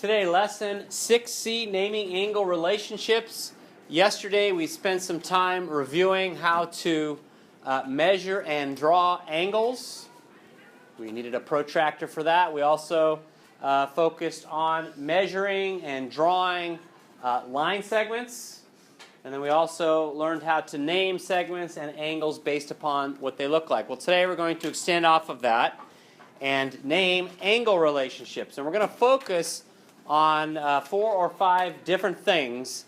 Today, lesson 6C, naming angle relationships. Yesterday, we spent some time reviewing how to measure and draw angles. We needed a protractor for that. We also focused on measuring and drawing line segments. And then we also learned how to name segments and angles based upon what they look like. Well, today we're going to extend off of that and name angle relationships. And we're going to focus on 4 or 5 different things.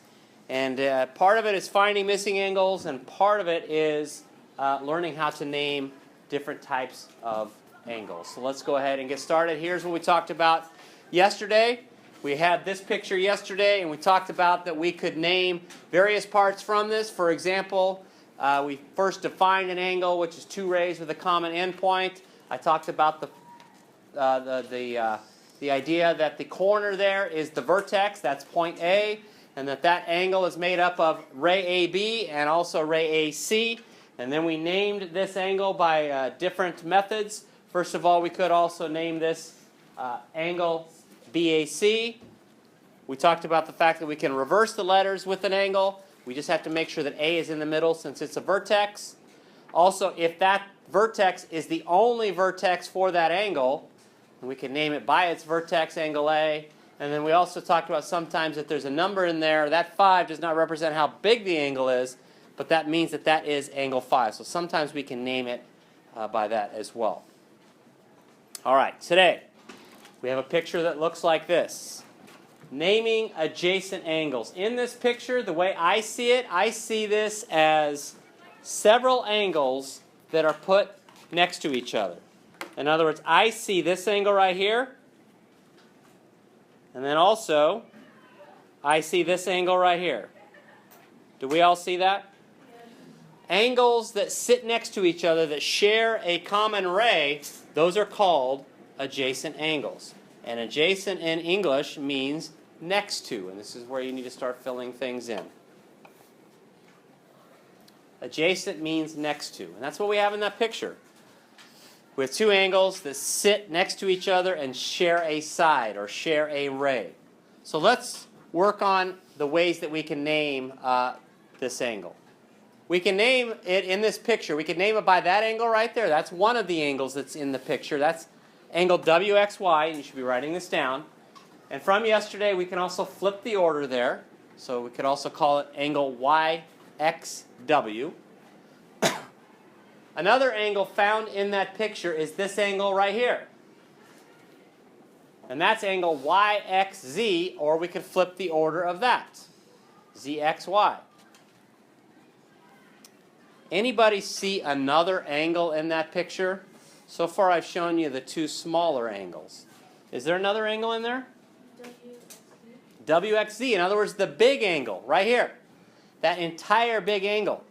And part of it is finding missing angles, and part of it is learning how to name different types of angles. So let's go ahead and get started. Here's what we talked about yesterday. We had this picture yesterday, and we talked about that we could name various parts from this. For example, we first defined an angle, which is 2 rays with a common endpoint. I talked about the idea that the corner there is the vertex, that's point A, and that angle is made up of ray AB and also ray AC. And then we named this angle by different methods. First of all, we could also name this angle BAC. We talked about the fact that we can reverse the letters with an angle. We just have to make sure that A is in the middle since it's a vertex. Also, if that vertex is the only vertex for that angle, we can name it by its vertex, angle A. And then we also talked about sometimes that there's a number in there. That 5 does not represent how big the angle is, but that means that that is angle 5. So sometimes we can name it by that as well. All right, today we have a picture that looks like this. Naming adjacent angles. In this picture, the way I see this as several angles that are put next to each other. In other words, I see this angle right here, and then also I see this angle right here. Do we all see that? Angles that sit next to each other that share a common ray, those are called adjacent angles. And adjacent in English means next to, and this is where you need to start filling things in. Adjacent means next to, and that's what we have in that picture. With 2 angles that sit next to each other and share a side or share a ray. So let's work on the ways that we can name this angle. We can name it in this picture. We can name it by that angle right there. That's one of the angles that's in the picture. That's angle WXY, and you should be writing this down. And from yesterday, we can also flip the order there. So we could also call it angle YXW. Another angle found in that picture is this angle right here. And that's angle YXZ, or we could flip the order of that. ZXY. Anybody see another angle in that picture? So far I've shown you the 2 smaller angles. Is there another angle in there? WXZ. In other words, the big angle right here. That entire big angle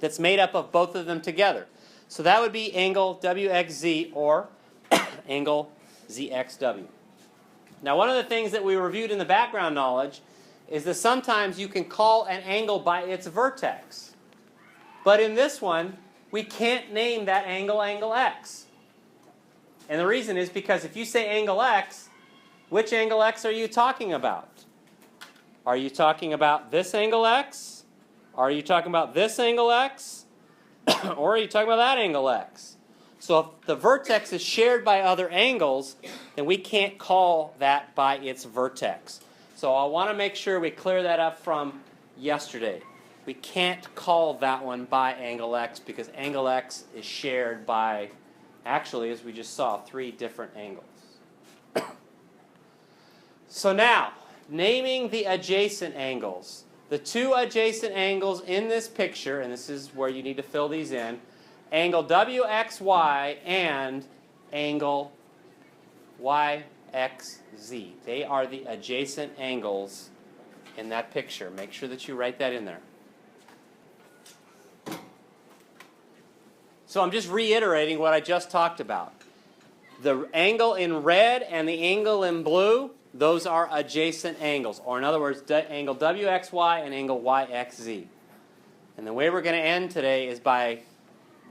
that's made up of both of them together. So that would be angle WXZ or angle ZXW. Now, one of the things that we reviewed in the background knowledge is that sometimes you can call an angle by its vertex. But in this one, we can't name that angle angle X. And the reason is because if you say angle X, which angle X are you talking about? Are you talking about this angle X? Are you talking about this angle X? Or are you talking about that angle X? So if the vertex is shared by other angles, then we can't call that by its vertex. So I want to make sure we clear that up from yesterday. We can't call that one by angle X because angle X is shared by, actually, as we just saw, 3 different angles. So now, naming the adjacent angles. The 2 adjacent angles in this picture, and this is where you need to fill these in, angle WXY and angle YXZ. They are the adjacent angles in that picture. Make sure that you write that in there. So I'm just reiterating what I just talked about. The angle in red and the angle in blue, those are adjacent angles, or in other words, angle WXY and angle YXZ. And the way we're going to end today is by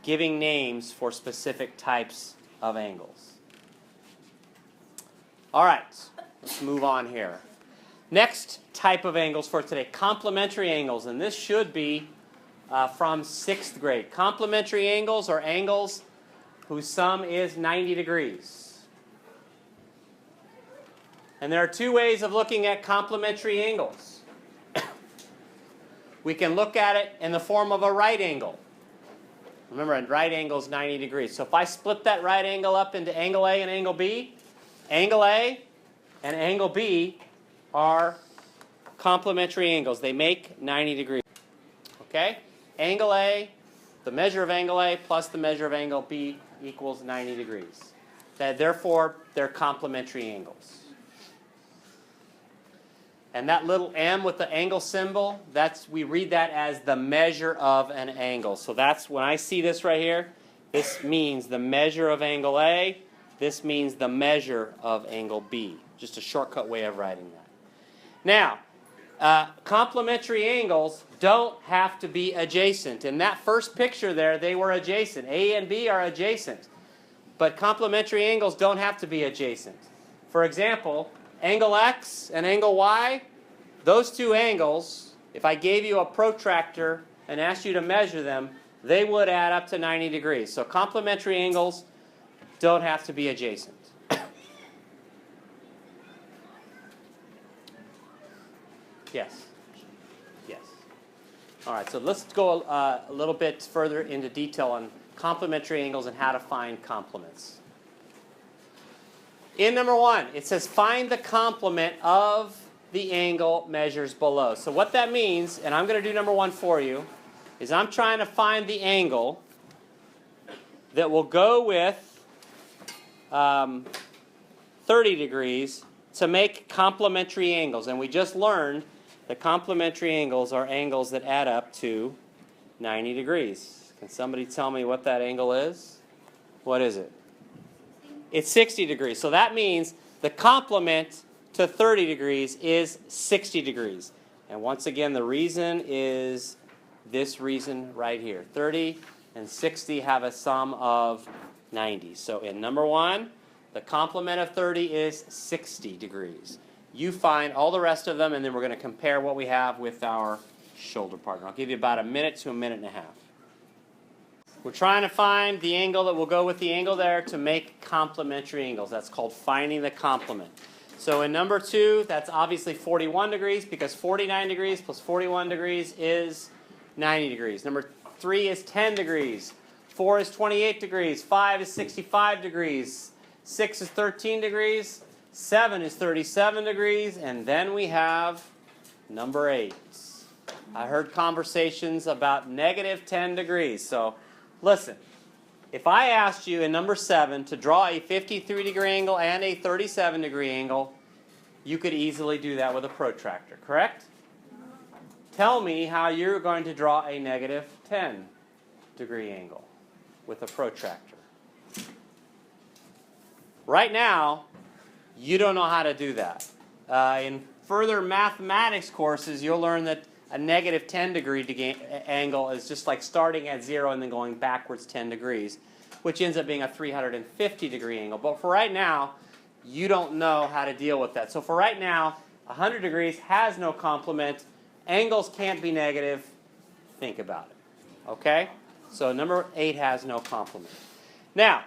giving names for specific types of angles. All right, Let's move on here. Next type of angles for today, complementary angles. And this should be from 6th grade. Complementary angles are angles whose sum is 90 degrees. And there are two ways of looking at complementary angles. We can look at it in the form of a right angle. Remember, a right angle is 90 degrees. So if I split that right angle up into angle A and angle B, angle A and angle B are complementary angles. They make 90 degrees. Okay? Angle A, the measure of angle A plus the measure of angle B equals 90 degrees. Therefore, they're complementary angles. And that little m with the angle symbol, we read that as the measure of an angle. So that's when I see this right here, this means the measure of angle A. This means the measure of angle B. Just a shortcut way of writing that. Now, complementary angles don't have to be adjacent. In that first picture there, they were adjacent. A and B are adjacent. But complementary angles don't have to be adjacent. For example, angle X and angle Y, those two angles, if I gave you a protractor and asked you to measure them, they would add up to 90 degrees. So complementary angles don't have to be adjacent. Yes? Yes. All right, so let's go a little bit further into detail on complementary angles and how to find complements. In number 1, it says find the complement of the angle measures below. So what that means, and I'm going to do number 1 for you, is I'm trying to find the angle that will go with 30 degrees to make complementary angles. And we just learned that complementary angles are angles that add up to 90 degrees. Can somebody tell me what that angle is? What is it? It's 60 degrees. So that means the complement to 30 degrees is 60 degrees. And once again, the reason is this reason right here. 30 and 60 have a sum of 90. So in number 1, the complement of 30 is 60 degrees. You find all the rest of them, and then we're going to compare what we have with our shoulder partner. I'll give you about a minute to a minute and a half. We're trying to find the angle that will go with the angle there to make complementary angles. That's called finding the complement. So in number 2, that's obviously 41 degrees because 49 degrees plus 41 degrees is 90 degrees. Number 3 is 10 degrees. 4 is 28 degrees. 5 is 65 degrees. 6 is 13 degrees. 7 is 37 degrees. And then we have number 8. I heard conversations about negative 10 degrees. So listen, if I asked you in number 7 to draw a 53-degree angle and a 37-degree angle, you could easily do that with a protractor, correct? Tell me how you're going to draw a negative 10-degree angle with a protractor. Right now, you don't know how to do that. In further mathematics courses, you'll learn that a negative 10-degree angle is just like starting at 0 and then going backwards 10 degrees, which ends up being a 350-degree angle. But for right now, you don't know how to deal with that. So for right now, 100 degrees has no complement. Angles can't be negative. Think about it. Okay? So number 8 has no complement. Now,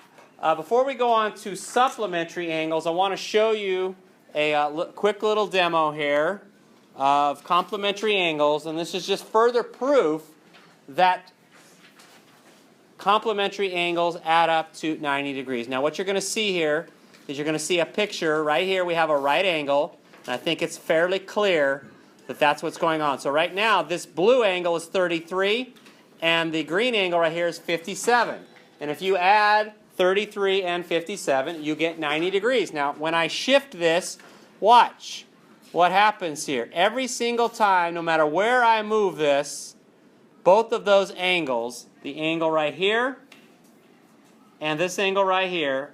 before we go on to supplementary angles, I want to show you a quick little demo here of complementary angles, and this is just further proof that complementary angles add up to 90 degrees. Now what you're going to see here is you're going to see a picture. Right here we have a right angle, and I think it's fairly clear that that's what's going on. So right now this blue angle is 33, and the green angle right here is 57. And if you add 33 and 57, you get 90 degrees. Now when I shift this, watch what happens here. Every single time, no matter where I move this, both of those angles, the angle right here and this angle right here,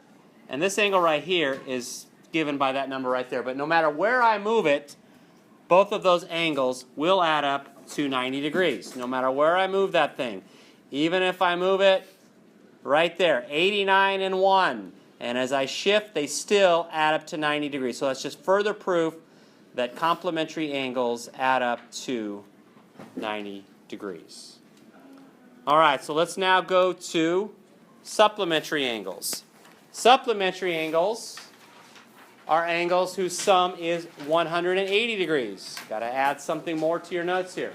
and this angle right here is given by that number right there. But no matter where I move it, both of those angles will add up to 90 degrees. No matter where I move that thing. Even if I move it right there, 89 and 1, And as I shift, they still add up to 90 degrees. So that's just further proof that complementary angles add up to 90 degrees. All right, so let's now go to supplementary angles. Supplementary angles are angles whose sum is 180 degrees. Got to add something more to your notes here.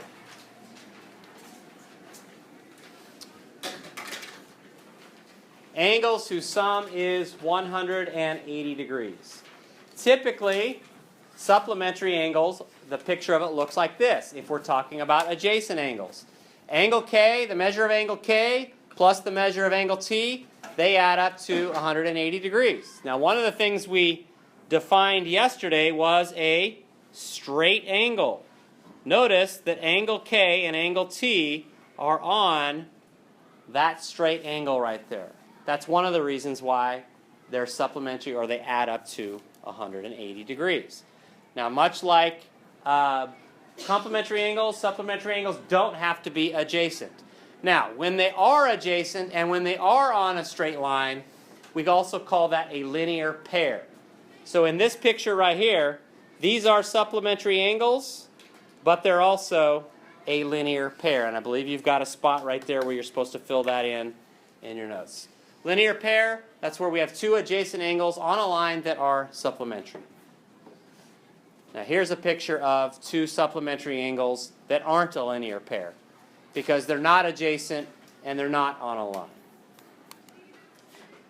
Angles whose sum is 180 degrees. Typically, supplementary angles, the picture of it looks like this if we're talking about adjacent angles. Angle K, the measure of angle K, plus the measure of angle T, they add up to 180 degrees. Now, one of the things we defined yesterday was a straight angle. Notice that angle K and angle T are on that straight angle right there. That's one of the reasons why they're supplementary, or they add up to 180 degrees. Now, much like complementary angles, supplementary angles don't have to be adjacent. Now, when they are adjacent and when they are on a straight line, we also call that a linear pair. So in this picture right here, these are supplementary angles, but they're also a linear pair. And I believe you've got a spot right there where you're supposed to fill that in your notes. Linear pair, that's where we have two adjacent angles on a line that are supplementary. Now here's a picture of two supplementary angles that aren't a linear pair because they're not adjacent and they're not on a line.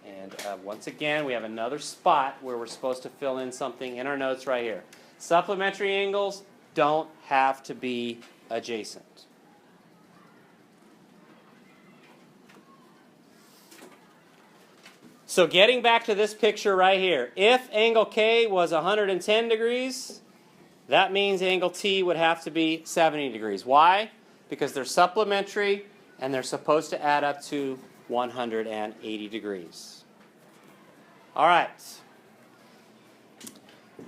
And once again, we have another spot where we're supposed to fill in something in our notes right here. Supplementary angles don't have to be adjacent. So getting back to this picture right here, if angle K was 110 degrees, that means angle T would have to be 70 degrees. Why? Because they're supplementary and they're supposed to add up to 180 degrees. All right.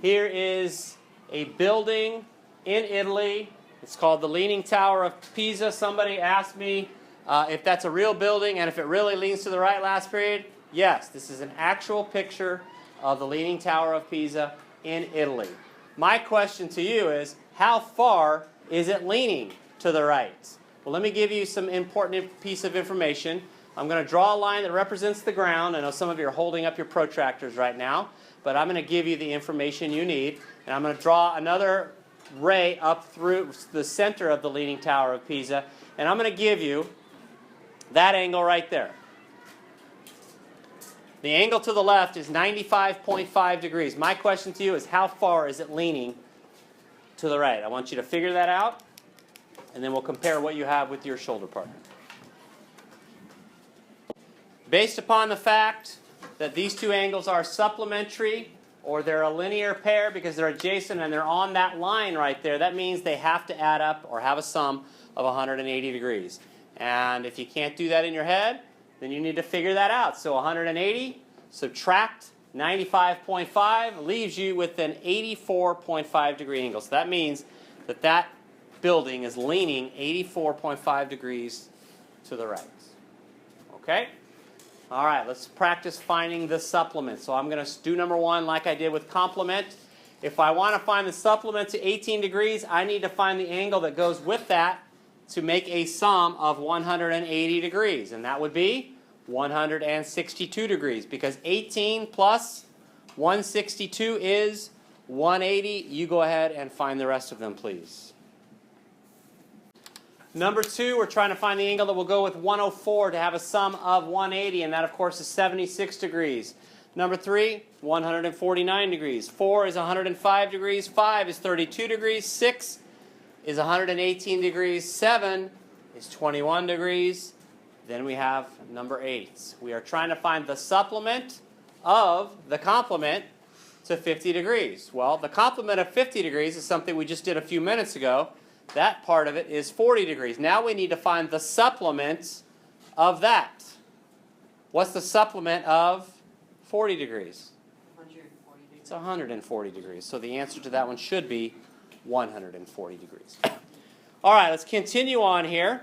Here is a building in Italy. It's called the Leaning Tower of Pisa. Somebody asked me if that's a real building and if it really leans to the right last period. Yes, this is an actual picture of the Leaning Tower of Pisa in Italy. My question to you is, how far is it leaning to the right? Well, let me give you some important piece of information. I'm going to draw a line that represents the ground. I know some of you are holding up your protractors right now, but I'm going to give you the information you need. And I'm going to draw another ray up through the center of the Leaning Tower of Pisa, and I'm going to give you that angle right there. The angle to the left is 95.5 degrees. My question to you is, how far is it leaning to the right? I want you to figure that out, and then we'll compare what you have with your shoulder partner. Based upon the fact that these two angles are supplementary, or they're a linear pair because they're adjacent and they're on that line right there, that means they have to add up or have a sum of 180 degrees. And if you can't do that in your head, then you need to figure that out. So 180, subtract 95.5, leaves you with an 84.5 degree angle. So that means that that building is leaning 84.5 degrees to the right. Okay? All right, let's practice finding the supplement. So I'm going to do number one like I did with complement. If I want to find the supplement to 18 degrees, I need to find the angle that goes with that to make a sum of 180 degrees. And that would be 162 degrees, because 18 plus 162 is 180. You go ahead and find the rest of them, please. Number two, we're trying to find the angle that will go with 104 to have a sum of 180, and that, of course, is 76 degrees. Number three, 149 degrees. 4 is 105 degrees. 5 is 32 degrees. 6 is 118 degrees. 7 is 21 degrees. Then we have number 8. We are trying to find the supplement of the complement to 50 degrees. Well, the complement of 50 degrees is something we just did a few minutes ago. That part of it is 40 degrees. Now we need to find the supplement of that. What's the supplement of 40 degrees? 140 degrees. It's 140 degrees. So the answer to that one should be 140 degrees. All right, let's continue on here.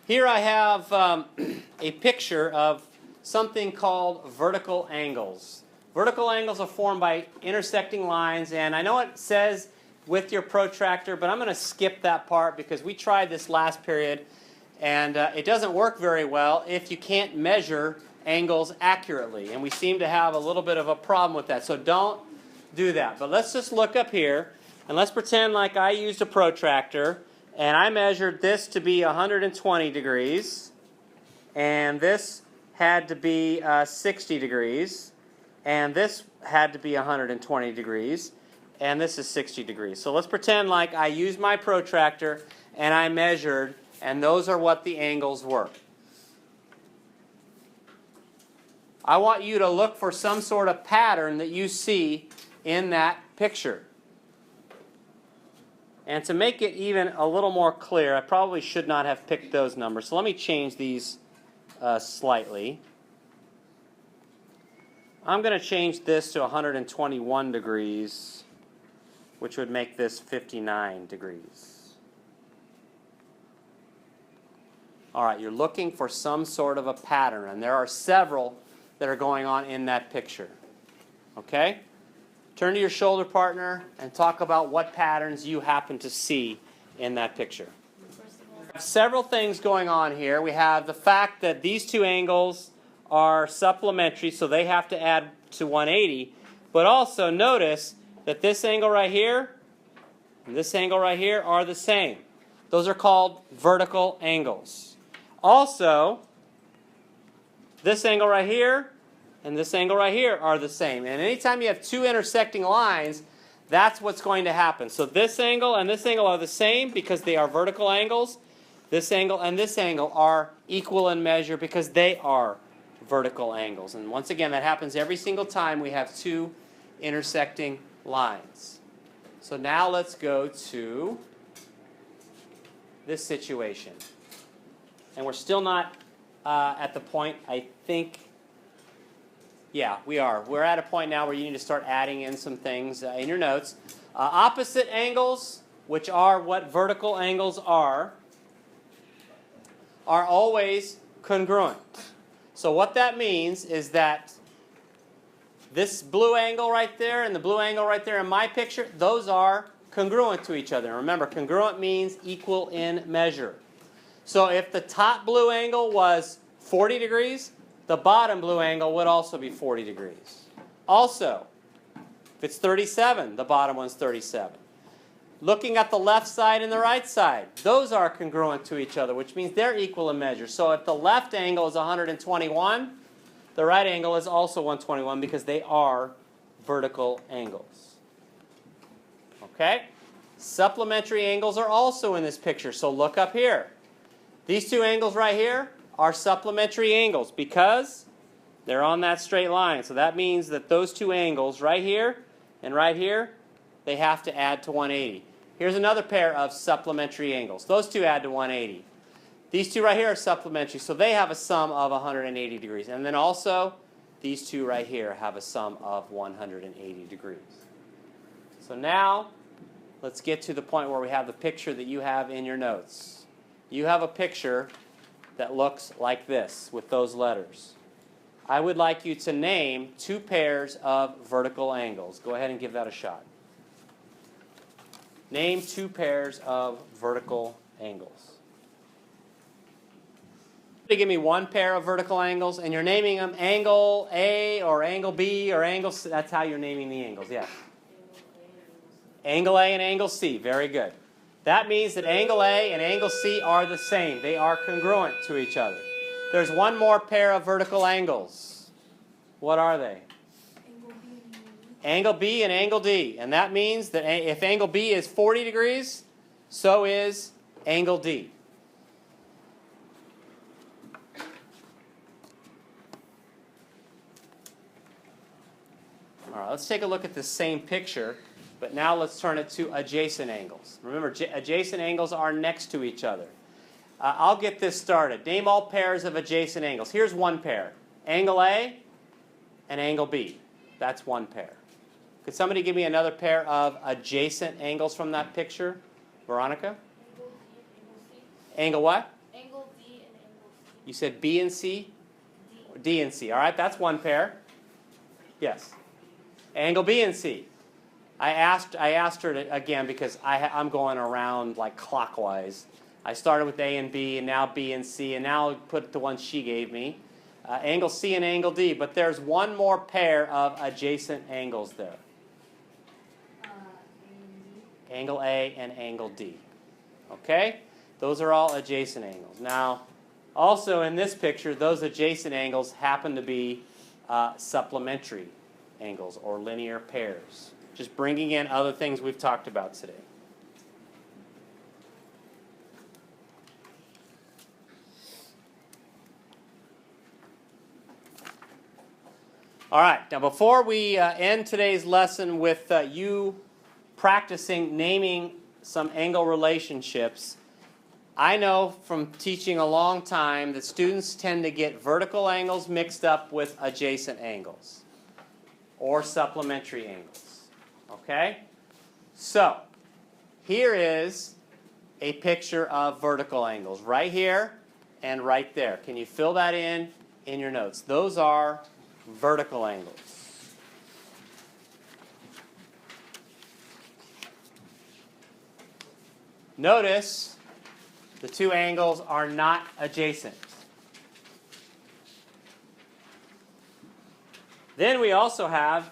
Here I have a picture of something called vertical angles. Vertical angles are formed by intersecting lines, and I know it says with your protractor, but I'm going to skip that part because we tried this last period, and it doesn't work very well if you can't measure angles accurately, and we seem to have a little bit of a problem with that, so don't do that. But let's just look up here, and let's pretend like I used a protractor, and I measured this to be 120 degrees, and this had to be 60 degrees, and this had to be 120 degrees, and this is 60 degrees. So let's pretend like I used my protractor, and I measured, and those are what the angles were. I want you to look for some sort of pattern that you see in that picture. And to make it even a little more clear, I probably should not have picked those numbers. So let me change these slightly. I'm going to change this to 121 degrees, which would make this 59 degrees. All right, you're looking for some sort of a pattern, and there are several that are going on in that picture. Okay? Turn to your shoulder partner and talk about what patterns you happen to see in that picture. We have several things going on here. We have the fact that these two angles are supplementary, so they have to add to 180. But also notice that this angle right here and this angle right here are the same. Those are called vertical angles. Also, this angle right here and this angle right here are the same. And anytime you have two intersecting lines, that's what's going to happen. So this angle and this angle are the same because they are vertical angles. This angle and this angle are equal in measure because they are vertical angles. And once again, that happens every single time we have two intersecting lines. So now let's go to this situation. And we're still not at the point, I think, yeah, we are. We're at a point now where you need to start adding in some things in your notes. Opposite angles, which are what vertical angles are always congruent. So what that means is that this blue angle right there and the blue angle right there in my picture, those are congruent to each other. And remember, congruent means equal in measure. So if the top blue angle was 40 degrees, the bottom blue angle would also be 40 degrees. Also, if it's 37, the bottom one's 37. Looking at the left side and the right side, those are congruent to each other, which means they're equal in measure. So if the left angle is 121, the right angle is also 121 because they are vertical angles. Okay? Supplementary angles are also in this picture, so look up here. These two angles right here are supplementary angles because they're on that straight line. So that means that those two angles right here and right here, they have to add to 180. Here's another pair of supplementary angles. Those two add to 180. These two right here are supplementary, so they have a sum of 180 degrees. And then also, these two right here have a sum of 180 degrees. So now, let's get to the point where we have the picture that you have in your notes. You have a picture that looks like this with those letters. I would like you to name two pairs of vertical angles. Go ahead and give that a shot. Name two pairs of vertical angles. Give me one pair of vertical angles, and you're naming them angle A or angle B or angle C. That's how you're naming the angles, yeah. Angle A and angle C, very good. That means that angle A and angle C are the same. They are congruent to each other. There's one more pair of vertical angles. What are they? Angle B and angle D. And that means that if angle B is 40 degrees, so is angle D. All right, let's take a look at the same picture, but now let's turn it to adjacent angles. Remember, adjacent angles are next to each other. I'll get this started. Name all pairs of adjacent angles. Here's one pair. Angle A and angle B. That's one pair. Could somebody give me another pair of adjacent angles from that picture? Veronica? Angle D and angle C. Angle what? Angle D and angle C. You said B and C? D. D and C. All right, that's one pair. Yes. Angle B and C. I asked her to, again, because I'm going around like clockwise. I started with A and B, and now B and C, and now I'll put the one she gave me. Angle C and angle D, but there's one more pair of adjacent angles there. Angle A and angle D. Okay? Those are all adjacent angles. Now, also in this picture, those adjacent angles happen to be supplementary angles or linear pairs. Just bringing in other things we've talked about today. All right, now before we end today's lesson with you practicing naming some angle relationships, I know from teaching a long time that students tend to get vertical angles mixed up with adjacent angles or supplementary angles. Okay? So, here is a picture of vertical angles right here and right there. Can you fill that in your notes? Those are vertical angles. Notice the two angles are not adjacent. Then we also have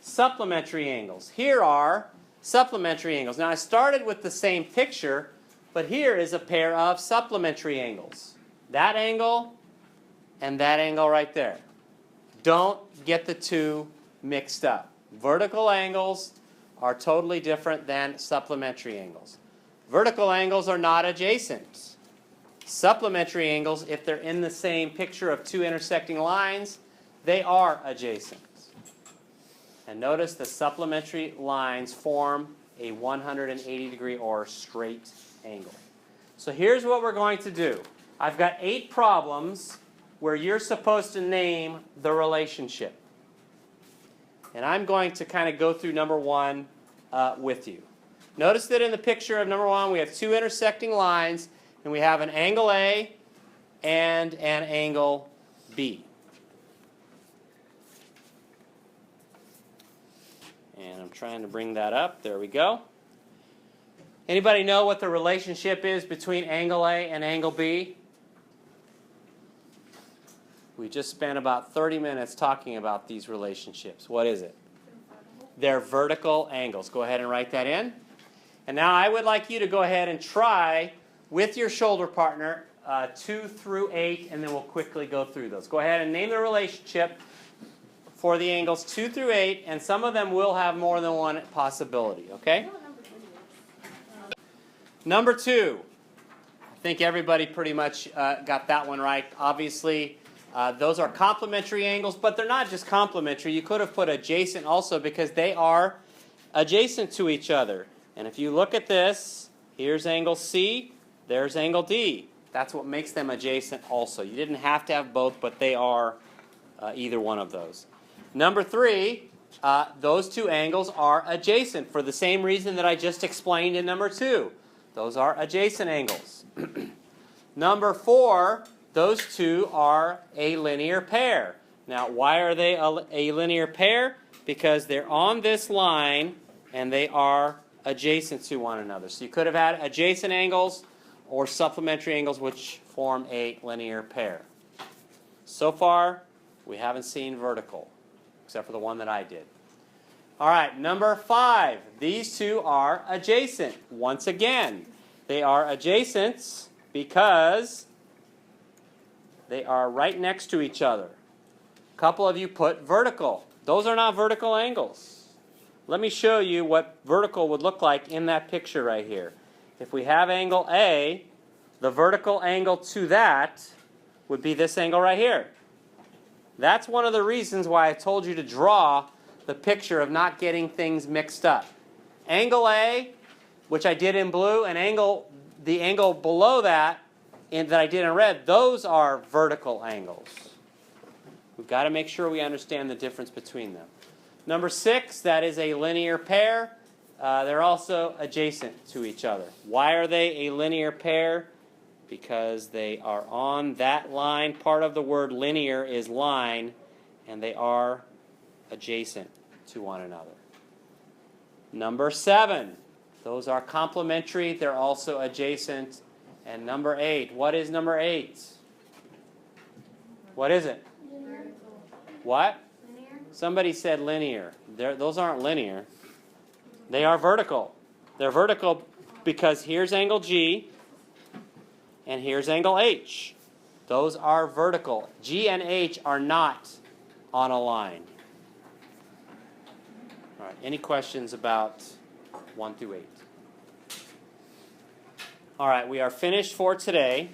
supplementary angles. Here are supplementary angles. Now I started with the same picture, but here is a pair of supplementary angles. That angle and that angle right there. Don't get the two mixed up. Vertical angles are totally different than supplementary angles. Vertical angles are not adjacent. Supplementary angles, if they're in the same picture of two intersecting lines, they are adjacent. And notice the supplementary lines form a 180-degree or straight angle. So here's what we're going to do. I've got 8 problems where you're supposed to name the relationship. And I'm going to kind of go through number 1 with you. Notice that in the picture of number 1, we have two intersecting lines, and we have an angle A and an angle B. And I'm trying to bring that up. There we go. Anybody know what the relationship is between angle A and angle B? We just spent about 30 minutes talking about these relationships. What is it? They're vertical angles. Go ahead and write that in. And now I would like you to go ahead and try with your shoulder partner 2 through 8, and then we'll quickly go through those. Go ahead and name the relationship for the angles 2 through 8, and some of them will have more than one possibility, okay? Number 2. I think everybody pretty much got that one right. Obviously, those are complementary angles, but they're not just complementary. You could have put adjacent also because they are adjacent to each other. And if you look at this, here's angle C, there's angle D. That's what makes them adjacent also. You didn't have to have both, but they are either one of those. Number 3, those two angles are adjacent for the same reason that I just explained in number 2. Those are adjacent angles. Number 4, those two are a linear pair. Now, why are they a linear pair? Because they're on this line and they are adjacent to one another. So you could have had adjacent angles or supplementary angles which form a linear pair. So far, we haven't seen vertical, except for the one that I did. All right, number 5. These two are adjacent. Once again, they are adjacent because they are right next to each other. A couple of you put vertical. Those are not vertical angles. Let me show you what vertical would look like in that picture right here. If we have angle A, the vertical angle to that would be this angle right here. That's one of the reasons why I told you to draw the picture of not getting things mixed up. Angle A, which I did in blue, and the angle below that that I did in red, those are vertical angles. We've got to make sure we understand the difference between them. Number 6, that is a linear pair. They're also adjacent to each other. Why are they a linear pair? because they are on that line. Part of the word linear is line, and they are adjacent to one another. Number 7, those are complementary. They're also adjacent. And number 8, what is number 8? What is it? Vertical. What? Linear. Somebody said linear. Those aren't linear. They are vertical. They're vertical because here's angle G and here's angle H. Those are vertical. G and H are not on a line. All right, any questions about 1 through 8? All right, we are finished for today.